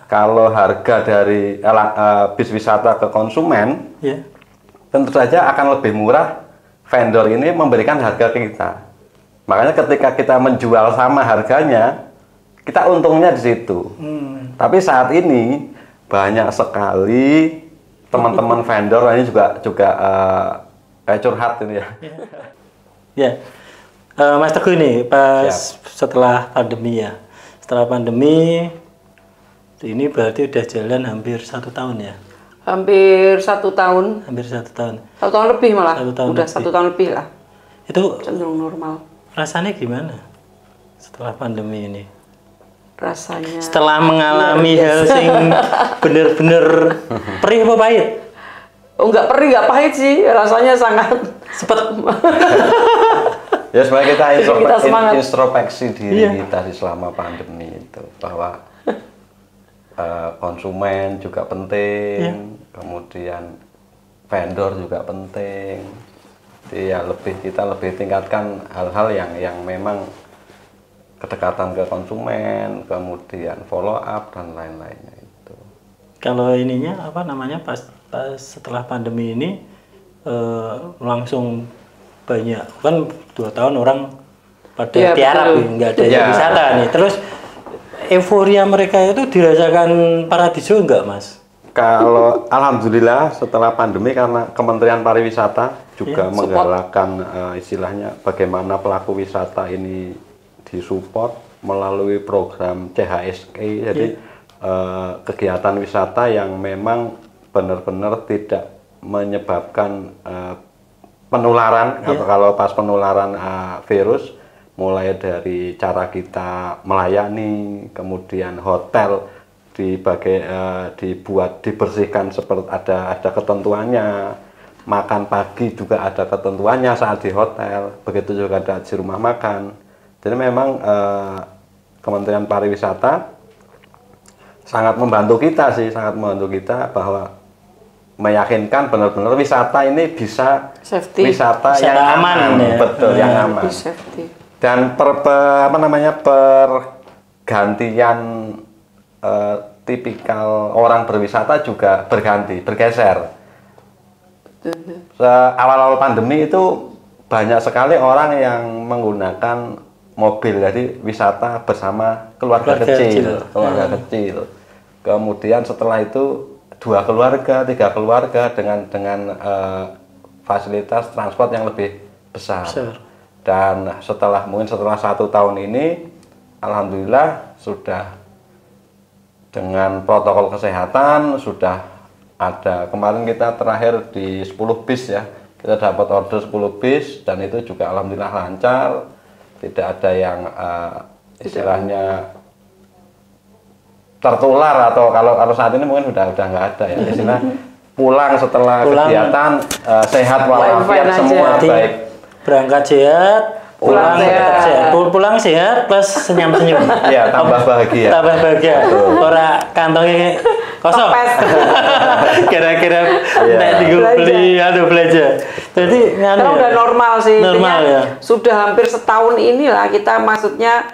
Kalau harga dari bis wisata ke konsumen, Ya. tentu saja akan lebih murah. Vendor ini memberikan harga ke kita. Makanya ketika kita menjual sama harganya, kita untungnya di situ. Tapi saat ini banyak sekali teman-teman vendor ini juga kayak curhat ini ya. Ya, Mas Teguh nih pas Siap. setelah pandemi ya. Setelah pandemi ini berarti udah jalan hampir 1 tahun ya. Hampir 1 tahun. Hampir 1 tahun. 1 tahun lebih malah. 1 tahun Udah lebih. 1 tahun lebih lah. Itu Cenderung normal. rasanya gimana setelah pandemi ini? Rasanya. Setelah mengalami hal sing bener-bener perih apa pahit? Oh, nggak perih, nggak pahit sih. Rasanya sangat Sepet. Ya sebenarnya kita Kita semangat. introspeksi diri Iya. kita di selama pandemi itu bahwa konsumen juga penting, kemudian vendor juga penting. Jadi ya kita lebih tingkatkan hal-hal yang memang kedekatan ke konsumen, kemudian follow up dan lain-lainnya itu. Kalau ininya apa namanya pas setelah pandemi ini langsung banyak kan 2 tahun orang pada Iya, tiarap betul. nggak ada Iya. wisata nih. Terus euforia mereka itu dirasakan Paradiso nggak, Mas? Kalau alhamdulillah setelah pandemi karena Kementerian Pariwisata juga menggalakkan istilahnya bagaimana pelaku wisata ini disupport melalui program CHSE. Jadi kegiatan wisata yang memang benar-benar tidak menyebabkan penularan atau kalau pas penularan virus, mulai dari cara kita melayani, kemudian hotel dibersihkan seperti ada ketentuannya, makan pagi juga ada ketentuannya saat di hotel, begitu juga ada di rumah makan. Jadi memang Kementerian Pariwisata sangat membantu kita bahwa meyakinkan benar-benar wisata ini bisa Safety. wisata Wisata yang aman, aman, ya. betul, yang aman. Lebih safety. Dan pergantian tipikal orang berwisata juga bergeser. Awal-awal pandemi itu banyak sekali orang yang menggunakan mobil, jadi wisata bersama keluarga kecil. Kemudian setelah itu 2 keluarga, 3 keluarga dengan fasilitas transport yang lebih besar. Dan setelah 1 tahun ini, alhamdulillah sudah dengan protokol kesehatan sudah ada. Kemarin kita terakhir di 10 bis ya, kita dapat order 10 bis dan itu juga alhamdulillah lancar, tidak ada yang istilahnya tertular atau kalau saat ini mungkin udah nggak ada ya, istilah pulang setelah kegiatan sehat walafiat semua Jadi, baik. berangkat sehat, pulang sehat. Pulang sehat plus senyum-senyum. Iya, tambah bahagia. Tambah bahagia. Ora kantongnya kosong. Kira-kira nek beli atau belanja. Jadi Karena udah normal sih. Normal intinya ya. Sudah hampir setahun inilah kita maksudnya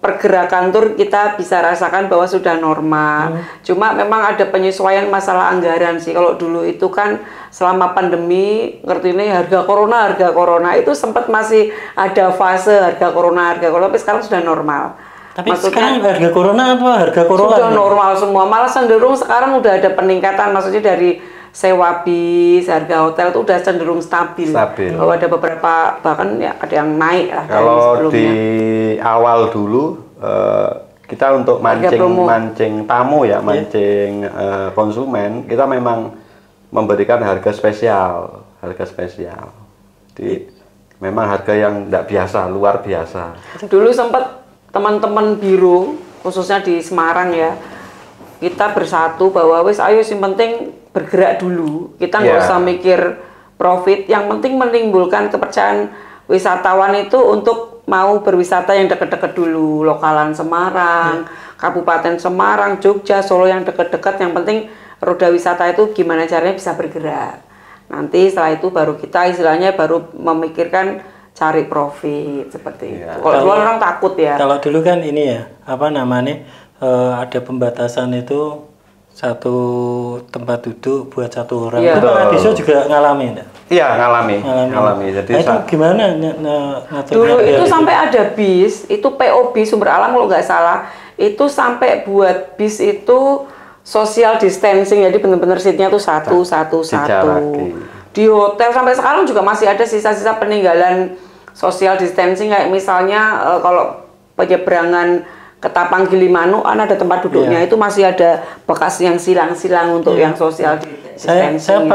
pergerakan tur kita bisa rasakan bahwa sudah normal. Cuma memang ada penyesuaian masalah anggaran sih. Kalau dulu itu kan selama pandemi, ngerti ini harga corona itu sempat masih ada fase harga corona, tapi sekarang sudah normal. Tapi Maksudnya, sekarang harga corona atau harga corona? sudah normal semua. Malah cenderung sekarang udah ada peningkatan, maksudnya dari sewa bis, harga hotel itu udah cenderung stabil. Kalau ada beberapa bahkan ya ada yang naik lah. Kalau di awal dulu kita untuk mancing tamu ya, mancing konsumen, kita memang memberikan harga spesial. Memang harga yang tidak biasa, luar biasa. Dulu sempat teman-teman biro, khususnya di Semarang ya, kita bersatu bahwa wis ayo sing penting bergerak dulu, kita nggak usah mikir profit, yang penting menimbulkan kepercayaan wisatawan itu untuk mau berwisata yang deket-deket dulu, lokalan Semarang, Kabupaten Semarang, Jogja, Solo yang deket-deket, yang penting roda wisata itu gimana caranya bisa bergerak. Nanti setelah itu baru kita istilahnya baru memikirkan cari profit seperti itu. Kalau dulu orang takut ya. Kalau dulu kan ini ya, apa namanya, ada pembatasan itu satu tempat duduk buat satu orang. Iya. Itu Paradiso juga ngalamin enggak? Iya, ngalami. Jadi itu gimana ngatur? Dulu itu sampai ada bis, itu POB Sumber Alam kalau nggak salah, itu sampai buat bis itu social distancing, jadi benar-benar seatnya tuh satu. Di hotel sampai sekarang juga masih ada sisa-sisa peninggalan social distancing, kayak misalnya kalau penyeberangan Ketapang Gilimanuk kan ada tempat duduknya, itu masih ada bekas yang silang-silang untuk yang social distancing. Saya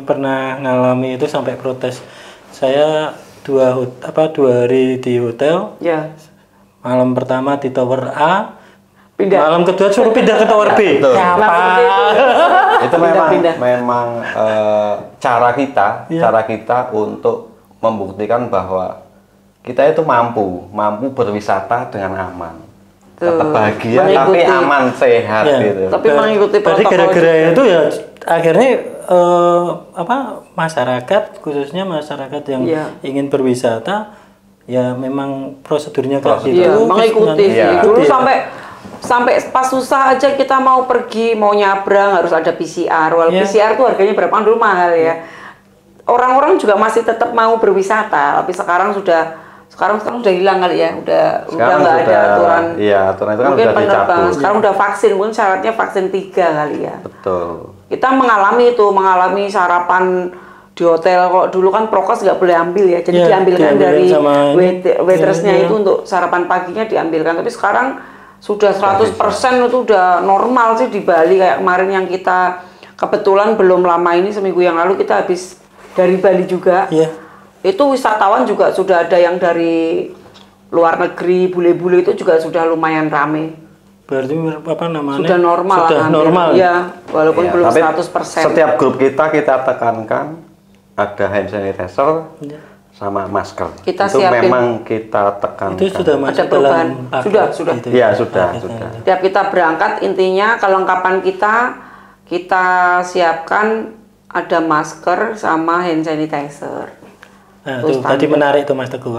pernah ngalami itu sampai protes. Saya dua hari di hotel. Ya. Malam pertama di tower A, Pindah. malam kedua suruh pindah ke tower B. Itu memang cara kita untuk membuktikan bahwa kita itu mampu berwisata dengan aman. Tetap bahagia tapi aman, sehat gitu. Tapi mengikuti protokol. Jadi gara-gara itu ya akhirnya masyarakat, khususnya masyarakat yang ingin berwisata, ya memang prosedurnya kayak gitu. Mengikuti. Dulu sampai pas susah aja kita mau pergi, mau nyabrang harus ada PCR. PCR tuh harganya berapa, dulu mahal ya. Orang-orang juga masih tetap mau berwisata, tapi sekarang sudah hilang kali ya, udah nggak ada aturan. Iya, aturan itu kan mungkin udah dicabut. Sekarang udah vaksin, mungkin syaratnya vaksin 3 kali ya. Betul. Kita mengalami sarapan di hotel. Kok dulu kan prokes nggak boleh ambil ya, jadi diambilkan dari waitersnya itu untuk sarapan paginya diambilkan. Tapi sekarang sudah 100% itu udah normal sih di Bali. Kayak kemarin yang kita kebetulan belum lama ini, seminggu yang lalu kita habis dari Bali juga. Itu wisatawan juga sudah ada yang dari luar negeri, bule-bule itu juga sudah lumayan rame. Berarti sudah normal. Sudah normal. Ya, walaupun belum 100%. Setiap grup kita tekankan ada hand sanitizer sama masker. Kita itu siapin. Memang kita tekankan. Itu sudah masuk dalam sudah. Gitu. Iya, sudah. Setiap kita berangkat, intinya kelengkapan kita siapkan ada masker sama hand sanitizer. Nah, itu tadi menarik tuh Mas Teguh,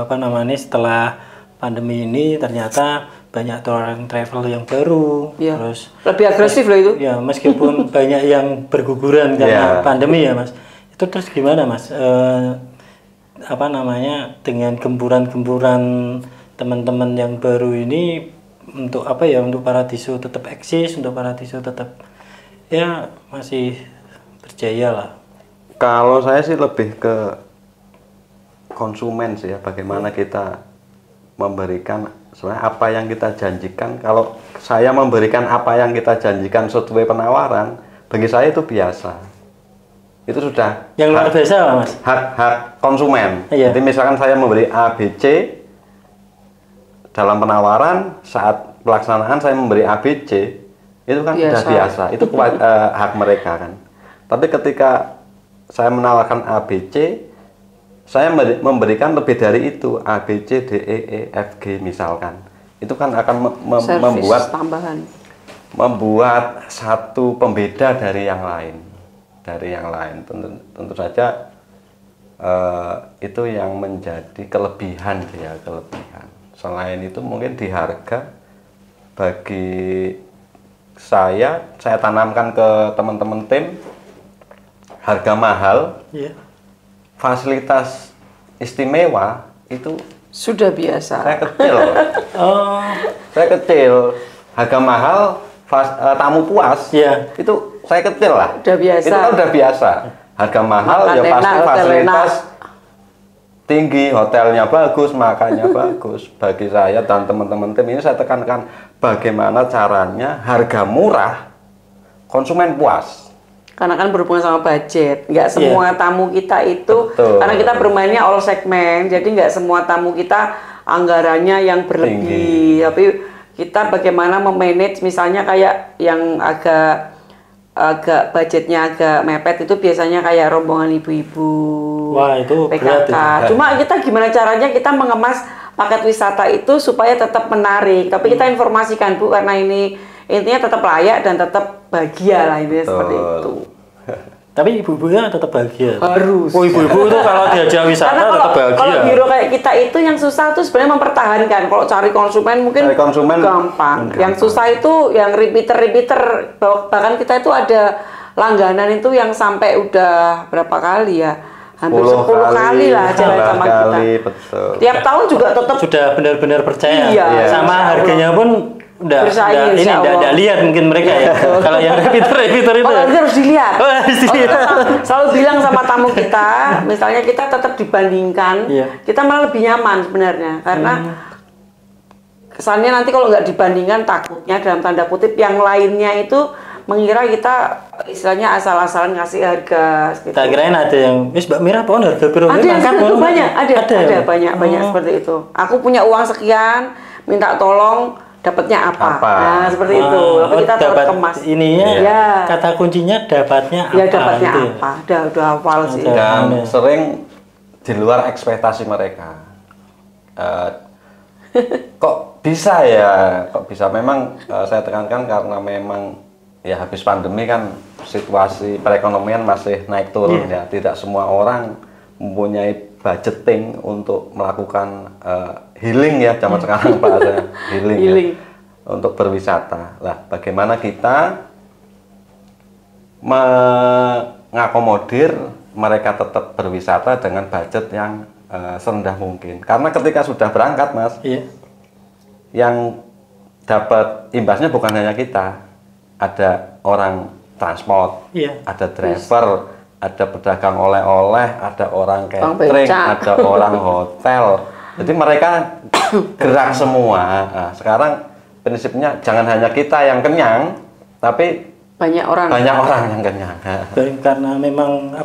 setelah pandemi ini ternyata banyak orang travel yang baru, terus lebih agresif loh itu. Ya, meskipun banyak yang berguguran karena pandemi ya Mas. Itu terus gimana Mas? Dengan gempuran-gempuran teman-teman yang baru ini untuk untuk Paradiso tetap eksis, untuk Paradiso tetap ya masih berjaya lah. Kalau saya sih lebih ke konsumen sih ya, bagaimana kita memberikan sebenarnya apa yang kita janjikan. Kalau saya memberikan apa yang kita janjikan sesuai penawaran, bagi saya itu biasa. Itu sudah yang luar biasa Mas. Hak konsumen. Jadi misalkan saya memberi A, B, C dalam penawaran, saat pelaksanaan saya memberi A, B, C, itu kan sudah biasa. Itu hak mereka kan. Tapi ketika saya menawarkan A, B, C, saya memberikan lebih dari itu, A, B, C, D, E, E, F, G misalkan. Itu kan akan membuat satu pembeda dari yang lain. Tentu saja itu yang menjadi kelebihan dia, kelebihan. Selain itu mungkin di harga, bagi saya tanamkan ke teman-teman tim, harga mahal. Fasilitas istimewa itu sudah biasa. Saya kecil. Saya kecil. Harga mahal, tamu puas. Itu saya kecil lah. Udah biasa. Itu kan udah biasa. Harga mahal ya pasti fasilitas tinggi, hotelnya bagus, makannya bagus. Bagi saya dan teman-teman tim ini saya tekankan bagaimana caranya harga murah, konsumen puas. Karena kan berhubungan sama budget, nggak semua tamu kita itu, karena kita bermainnya all segmen, jadi nggak semua tamu kita anggarannya yang berlebih, tapi kita bagaimana memanage, misalnya kayak yang agak budgetnya agak mepet itu biasanya kayak rombongan ibu-ibu, itu PKK. Cuma kita gimana caranya kita mengemas paket wisata itu supaya tetap menarik, tapi kita informasikan Bu, karena ini intinya tetap layak dan tetap bahagia lah, intinya seperti itu. Tapi ibu-ibunya tetap bahagia. Harus. Oh, ibu-ibu itu kalau diajak wisata Karena tetap bahagia. kalau biro kayak kita itu yang susah tuh sebenarnya mempertahankan. Kalau cari konsumen mungkin gampang. Yang susah itu yang repeater. Bahkan kita itu ada langganan itu yang sampai udah berapa kali ya? Hampir 10 kali lah jalan sama kita. Betul. Tiap tahun juga tetap sudah benar-benar percaya. Iya, sama harganya pun udah bersaing, ini udah lihat mungkin mereka ya. Kalau yang repeater itu. Oh, harus dilihat. Harus dilihat. Selalu bilang sama tamu kita, misalnya kita tetap dibandingkan, kita malah lebih nyaman sebenarnya karena kesannya nanti kalau nggak dibandingkan takutnya dalam tanda kutip yang lainnya itu mengira kita istilahnya asal-asalan ngasih harga gitu. Tak kirain ada yang Mbak Mira pohon harga biro ada banyak, ada banyak seperti itu. Aku punya uang sekian, minta tolong dapatnya apa? Nah, seperti itu. Tapi kita dapat kemas. Ininya kata kuncinya dapatnya apa? Ya dapatnya gitu apa? Udah hafal sih. Dan sering di luar ekspektasi mereka. Kok bisa ya? Kok bisa? Memang saya tekankan karena memang ya habis pandemi kan situasi perekonomian masih naik turun ya. Tidak semua orang mempunyai budgeting untuk melakukan healing ya zaman sekarang bahasanya healing. Ya, untuk berwisata. Lah, bagaimana kita mengakomodir mereka tetap berwisata dengan budget yang serendah mungkin. Karena ketika sudah berangkat, Mas, yang dapat imbasnya bukan hanya kita. Ada orang transport, ada driver, ada pedagang oleh-oleh, ada orang catering, ada orang hotel. Jadi mereka gerak semua. Nah, sekarang prinsipnya jangan hanya kita yang kenyang, tapi banyak orang yang kenyang. Karena memang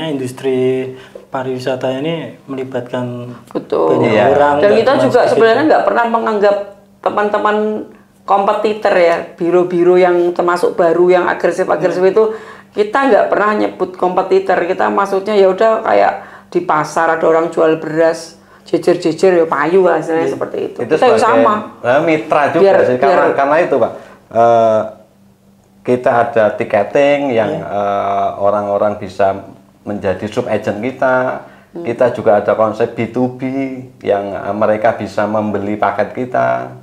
industri pariwisata ini melibatkan banyak orang. Dan kita juga sebenarnya nggak pernah menganggap teman-teman kompetitor ya, biro-biro yang termasuk baru yang agresif-agresif itu kita nggak pernah nyebut kompetitor. Kita maksudnya ya udah kayak di pasar ada orang jual beras jejer-jejer ya payu lah istilahnya seperti itu. Kita sama. Mitra juga sih karena itu Pak. Kita ada tiketing yang orang-orang bisa menjadi sub agent kita. Kita juga ada konsep B2B yang mereka bisa membeli paket kita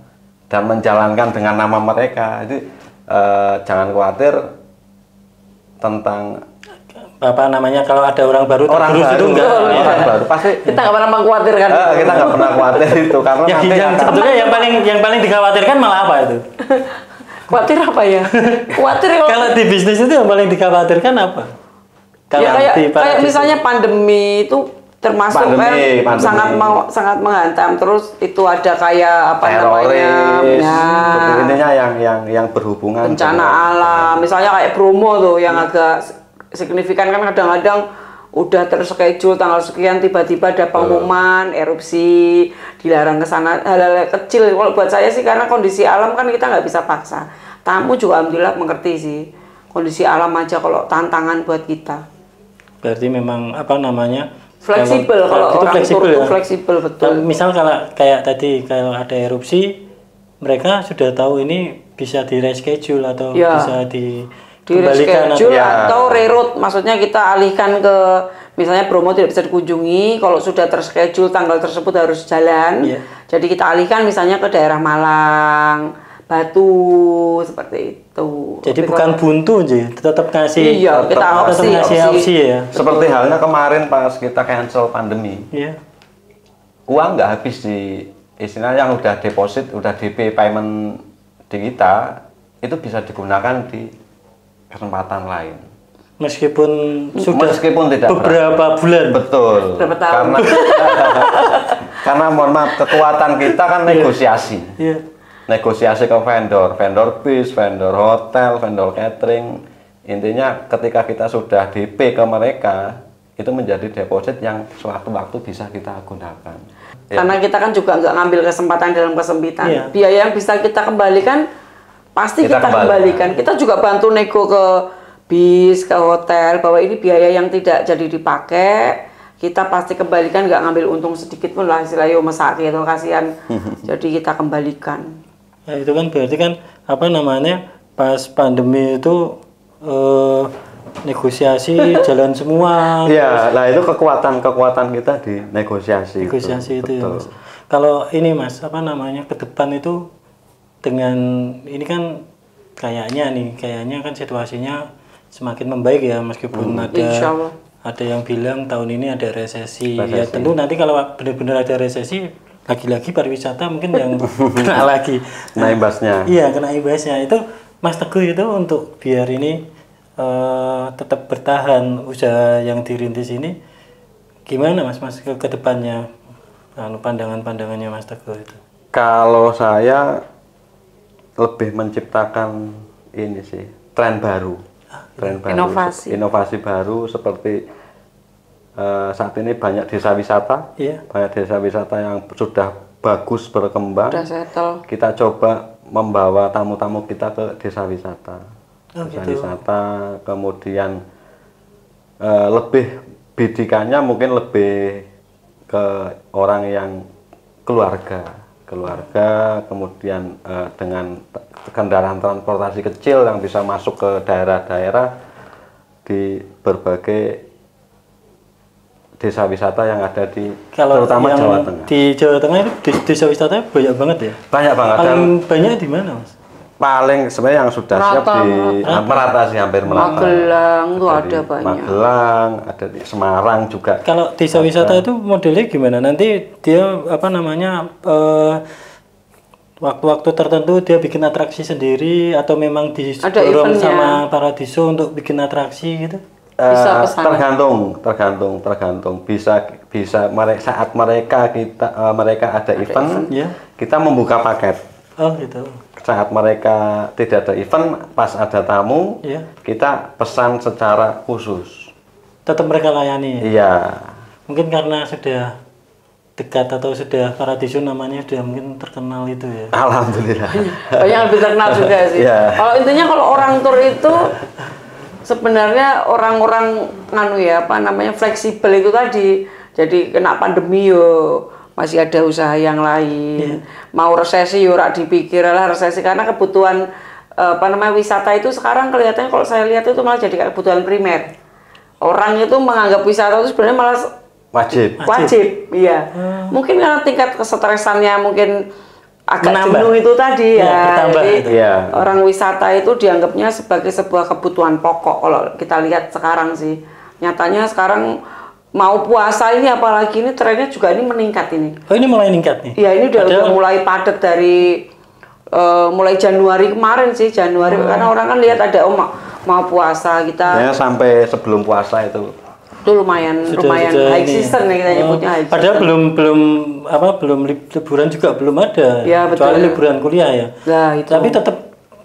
dan menjalankan dengan nama mereka. Jadi jangan khawatir tentang kalau ada orang baru orang baru pasti kita nggak pernah mengkhawatirkan. Kita nggak pernah khawatir itu karena sebetulnya yang paling dikhawatirkan malah apa itu? Khawatir apa ya? Khawatir kalau di bisnis itu yang paling dikhawatirkan apa? Kayak misalnya pandemi itu termasuk pandemi. sangat menghantam, terus itu ada kayak apa teroris, namanya intinya yang berhubungan bencana alam, misalnya kayak Bromo tuh yang agak signifikan kan kadang-kadang udah terschedule tanggal sekian tiba-tiba ada pengumuman erupsi dilarang ke sana, hal-hal kecil. Kalau buat saya sih karena kondisi alam kan kita nggak bisa paksa. Tamu juga alhamdulillah mengerti sih kondisi alam aja kalau tantangan buat kita. Berarti memang fleksibel kalau orang itu fleksibel betul. Misal kalau kayak tadi kalau ada erupsi, mereka sudah tahu ini bisa di reschedule atau bisa dikembalikan atau reroute, maksudnya kita alihkan ke misalnya Bromo tidak bisa dikunjungi, kalau sudah terschedule tanggal tersebut harus jalan. Jadi kita alihkan misalnya ke daerah Malang, Batu seperti itu. Jadi bukan buntu aja, tetap ngasih. Kita ngasih opsi ya. Seperti halnya kemarin pas kita cancel pandemi. Uang nggak habis di istilahnya yang udah deposit, udah DP payment di kita itu bisa digunakan di kesempatan lain. Meskipun tidak beberapa bulan. Betul. Karena mohon maaf kekuatan kita kan negosiasi. Negosiasi ke vendor bis, vendor hotel, vendor catering. Intinya ketika kita sudah DP ke mereka, itu menjadi deposit yang suatu waktu bisa kita gunakan. Karena kita kan juga nggak ngambil kesempatan dalam kesempitan. Biaya yang bisa kita kembalikan, pasti kita kembalikan. Kita juga bantu nego ke bis, ke hotel, bahwa ini biaya yang tidak jadi dipakai. Kita pasti kembalikan, nggak ngambil untung sedikit pun lah, istilahnya mesake itu kasihan. Jadi kita kembalikan. Itu kan berarti kan pas pandemi itu negosiasi jalan semua. Iya, nah itu kekuatan kita di negosiasi. Negosiasi itu ya, Mas. Kalau ini Mas, apa namanya, ke depan itu dengan ini kan kayaknya kan situasinya semakin membaik ya, meskipun ada yang bilang tahun ini ada resesi. Ya tentu nanti kalau benar-benar ada resesi, lagi-lagi pariwisata mungkin yang kena lagi. Kena imbasnya. Iya, kena imbasnya. Itu Mas Teguh itu untuk biar ini tetap bertahan usaha yang dirintis ini, gimana Mas ke depannya, pandangannya Mas Teguh itu? Kalau saya lebih menciptakan ini sih, tren baru, inovasi baru seperti saat ini banyak desa wisata, banyak desa wisata yang sudah bagus berkembang. Kita coba membawa tamu-tamu kita ke desa wisata. Wisata, kemudian lebih bidikannya mungkin lebih ke orang yang keluarga, kemudian dengan kendaraan transportasi kecil yang bisa masuk ke daerah-daerah di berbagai desa wisata yang ada di terutama Jawa Tengah. Di Jawa Tengah itu desa wisata banyak banget ya? Banyak banget. Paling banyak di mana Mas? Paling sebenarnya yang sudah siap di merata sih, hampir merata. Magelang tuh ada banyak. Magelang, ada di Semarang juga. Kalau desa wisata itu modelnya gimana? Nanti dia apa namanya, waktu-waktu tertentu dia bikin atraksi sendiri atau memang didorong sama Paradiso untuk bikin atraksi gitu? Tergantung. Bisa saat mereka ada event, kita membuka paket. Oh gitu. Saat mereka tidak ada event, pas ada tamu, kita pesan secara khusus. Tetap mereka layani. Iya. Mungkin karena sudah dekat atau sudah Paradiso namanya sudah mungkin terkenal itu ya. Alhamdulillah. Banyak lebih terkenal juga sih. Kalau intinya kalau orang tur itu sebenarnya orang-orang fleksibel itu tadi. Jadi kena pandemi masih ada usaha yang lain. Mau resesi ora dipikir lah resesi, karena kebutuhan wisata itu sekarang kelihatannya, kalau saya lihat itu malah jadi kebutuhan primer. Orang itu menganggap wisata itu sebenarnya malah wajib. Iya. Mungkin karena tingkat kesetresannya mungkin agak jenuh itu tadi ya. Jadi orang wisata itu dianggapnya sebagai sebuah kebutuhan pokok kalau kita lihat sekarang sih. Nyatanya sekarang mau puasa ini apalagi ini trennya juga ini meningkat ini. Oh, ini mulai meningkat nih? Iya, ini udah mulai padat dari mulai Januari kemarin sih, karena orang kan lihat ada mau puasa kita. Ya, sampai sebelum puasa itu lumayan high season ya kita nyebutnya high season. Padahal belum liburan juga belum ada. Ya, betul. Kecuali liburan kuliah ya. Nah, itu. Tapi tetap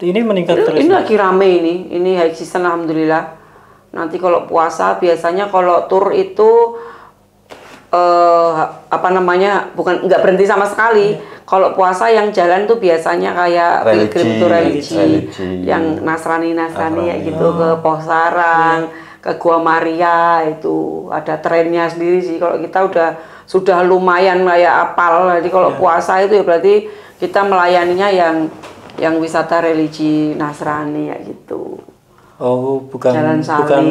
ini meningkat terus. Ini lagi rame ini high season alhamdulillah. Nanti kalau puasa biasanya kalau tur itu nggak berhenti sama sekali. Kalau puasa yang jalan tuh biasanya kayak pilgrim to religi, yang Nasrani ya gitu, ke Posarang, ke Gua Maria, itu ada trennya sendiri sih. Kalau kita sudah lumayan kayak apal. Jadi kalau puasa itu ya berarti kita melayaninya yang wisata religi Nasrani ya gitu. Oh, bukan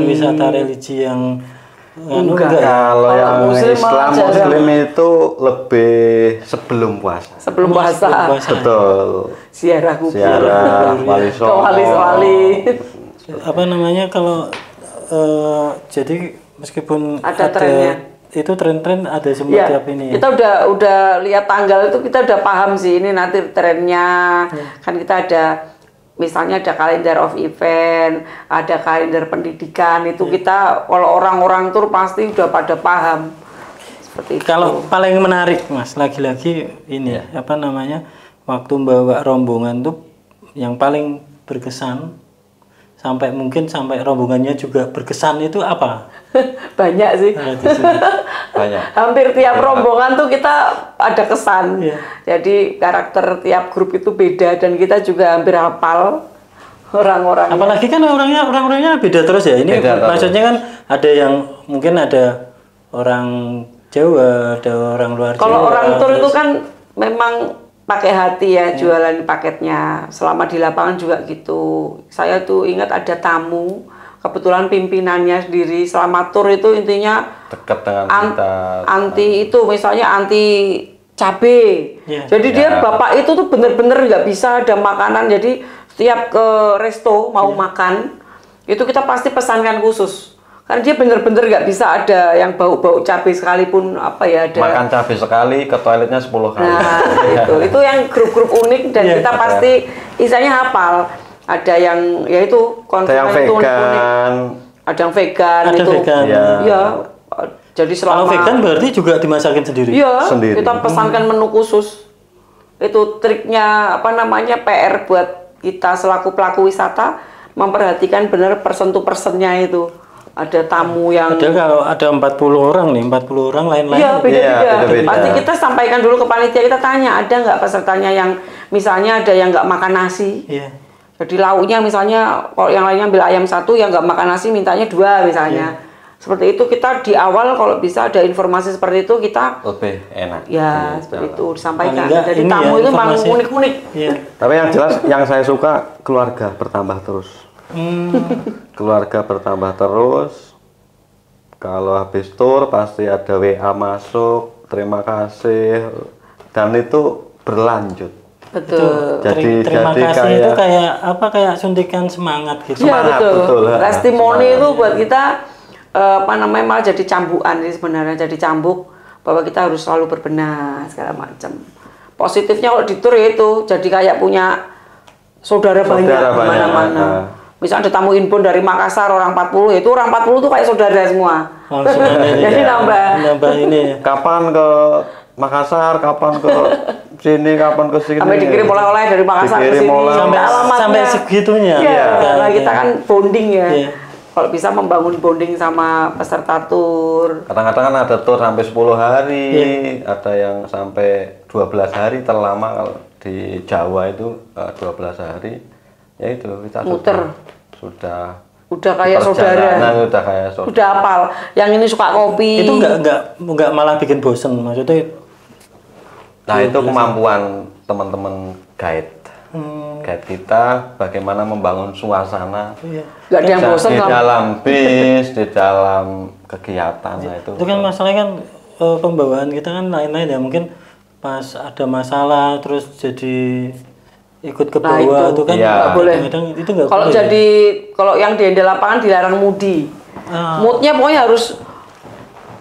wisata religi yang enggak. Kalau yang Muslim itu lebih sebelum puasa. Sebelum puasa. Betul. Ziarah kubur. Wali. Apa namanya, kalau jadi meskipun ada trennya. Itu tren-tren ada semua tiap ini. Kita udah lihat tanggal itu, kita udah paham sih ini nanti trennya. Kan kita ada misalnya ada kalender of event, ada kalender pendidikan, itu kita kalau orang-orang tur pasti udah pada paham seperti itu. Kalau paling menarik Mas, lagi-lagi ini waktu bawa rombongan tuh yang paling berkesan, sampai rombongannya juga berkesan, itu apa? Banyak sih. Banyak. Hampir tiap rombongan tuh kita ada kesan. Jadi karakter tiap grup itu beda dan kita juga hampir hafal orang-orang. Apalagi kan orang-orangnya beda terus ya. Ini maksudnya kan ada yang mungkin ada orang Jawa, ada orang luar Jawa. Kalau orang tur itu kan memang pakai hati ya, jualan paketnya. Selama di lapangan juga gitu. Saya tuh ingat ada tamu kebetulan pimpinannya sendiri selama tur itu intinya dekat dengan kita. Anti itu misalnya anti cabe. Jadi dia bapak itu tuh bener-bener nggak bisa ada makanan. Jadi setiap ke resto mau makan itu kita pasti pesankan khusus. Karena dia bener-bener nggak bisa ada yang bau-bau cabai sekalipun apa ya ada. Makan cabai sekali ke toiletnya 10 kali. Nah itu yang grup-grup unik dan kita pasti isanya hafal. Ada yang ya itu konsumen itu unik. Ada yang vegan ada itu. Vegan. Ya. Jadi selama kalau vegan berarti juga dimasakin sendiri. Iya. Kita pesankan menu khusus. Itu triknya apa namanya PR buat kita selaku pelaku wisata memperhatikan benar persen to persennya itu. Ada tamu yang kalau ada 40 orang nih, 40 orang lain-lain. Iya, beda-beda. Pasti kita sampaikan dulu ke panitia, kita tanya ada nggak pesertanya yang misalnya ada yang nggak makan nasi. Iya. Jadi lauknya misalnya kalau yang lainnya ambil ayam 1 yang nggak makan nasi mintanya 2 misalnya. Seperti itu kita di awal kalau bisa ada informasi seperti itu kita lebih enak. Ya, seperti itu disampaikan. Jadi tamu itu memang unik-unik. Iya. Tapi yang jelas yang saya suka keluarga bertambah terus. Keluarga bertambah terus. Kalau habis tur pasti ada WA masuk, terima kasih, dan itu berlanjut. Betul. Terima kasih itu kayak apa, kayak suntikan semangat gitu. Iya betul. Testimoni itu buat kita apa namanya malah jadi cambukan sih sebenarnya, jadi cambuk bahwa kita harus selalu berbenah segala macam. Positifnya kalau di tur itu jadi kayak punya saudara banyak mana-mana. Misalnya ada tamu inbound dari Makassar orang 40, itu orang 40 tuh kayak saudara semua. Jadi nambah ini. Kapan ke Makassar, kapan ke sini, kapan ke sini. Sampai dikirim oleh-oleh dari Makassar ke sini. Sampai segitunya. Iya, karena kita kan bonding ya. Kalau bisa membangun bonding sama peserta tur. Kadang-kadang kan ada tur sampai 10 hari, ada yang sampai 12 hari terlama kalau di Jawa itu 12 hari. Ya itu kita sudah kayak saudara. Udah hafal. Yang ini suka kopi. Itu enggak malah bikin bosen maksudnya. Nah, itu kemampuan teman-teman guide. Guide kita bagaimana membangun suasana. Enggak ada yang bosen di dalam bis, di dalam kegiatan. Nah, itu kan masalahnya kan pembawaan kita kan lain-lain ya, mungkin pas ada masalah terus jadi ikut ke bawah itu kan nggak boleh. Itu nggak kalau boleh. Jadi kalau yang di lapangan dilarang mudi. Moodnya pokoknya harus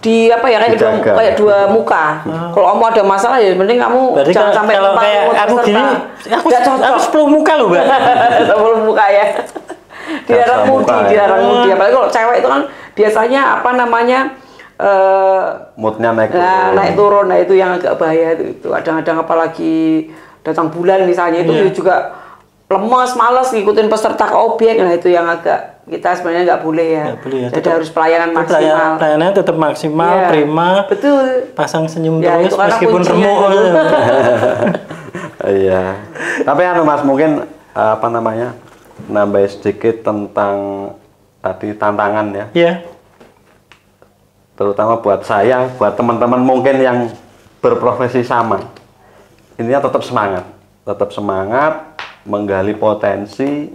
di apa ya kayak dua muka. Kalau kamu ada masalah ya mending kamu berarti jangan sampai kalau kayak aku gini, aku 10 muka loh, Mbak. 10 muka ya. Dilarang mudi. Apalagi kalau cewek itu kan biasanya apa namanya moodnya naik turun. Nah itu yang agak bahaya itu. Kadang-kadang apalagi datang bulan misalnya itu dia juga lemes, malas ngikutin peserta ke objek. Nah itu yang agak kita sebenarnya nggak boleh ya. Jadi harus pelayanan maksimal. Pelayanannya tetap maksimal, prima. Betul. Pasang senyum terus meskipun remuk. Iya. Tapi Mas mungkin apa namanya nambah sedikit tentang tadi tantangan ya. Iya. Terutama buat saya, buat teman-teman mungkin yang berprofesi sama. Intinya tetap semangat, menggali potensi,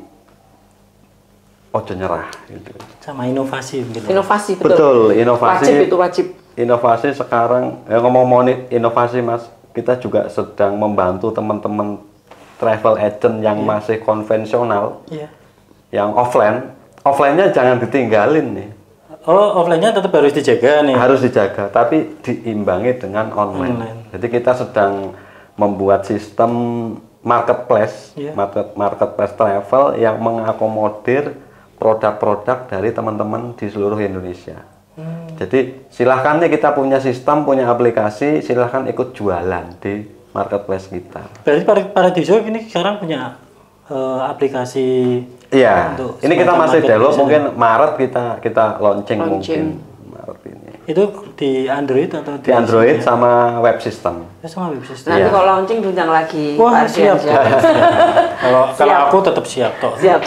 ojo nyerah. Gitu. Sama inovasi. Inovasi betul. Inovasi. Wajib. Inovasi sekarang, ngomong inovasi Mas, kita juga sedang membantu teman-teman travel agent yang masih konvensional, yang offline. Offline-nya jangan ditinggalin nih. Oh, offline-nya tetap harus dijaga nih. Harus dijaga, tapi diimbangi dengan online. Jadi kita sedang membuat sistem marketplace, marketplace travel yang mengakomodir produk-produk dari teman-teman di seluruh Indonesia. Jadi silahkan nih kita punya sistem, punya aplikasi, silahkan ikut jualan di marketplace kita. Berarti Paradiso ini sekarang punya aplikasi. Iya. Ini kita masih develop, mungkin Maret kita launching. Mungkin Maret ini. Itu di Android atau di Android sama web system. Sama web system. Nanti kalau launching diundang lagi. Wah, siap. Kalau aku tetap siap toh. Siap.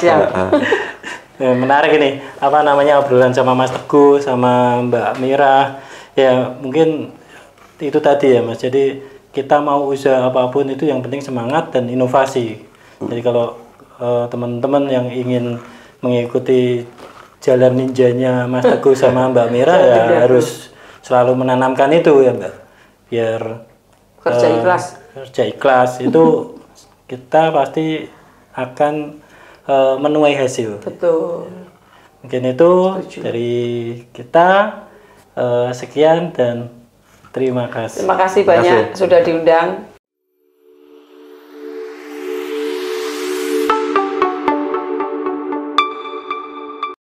Menarik ini, apa namanya obrolan sama Mas Teguh sama Mbak Mira. Ya, mungkin itu tadi ya, Mas. Jadi kita mau usaha apapun itu yang penting semangat dan inovasi. Jadi kalau teman-teman yang ingin mengikuti jalan ninjanya Mas Teguh sama Mbak Mira ya harus selalu menanamkan itu ya Mbak, biar kerja ikhlas itu kita pasti akan menuai hasil. Betul. Mungkin itu dari kita, sekian dan terima kasih. Terima kasih banyak sudah diundang.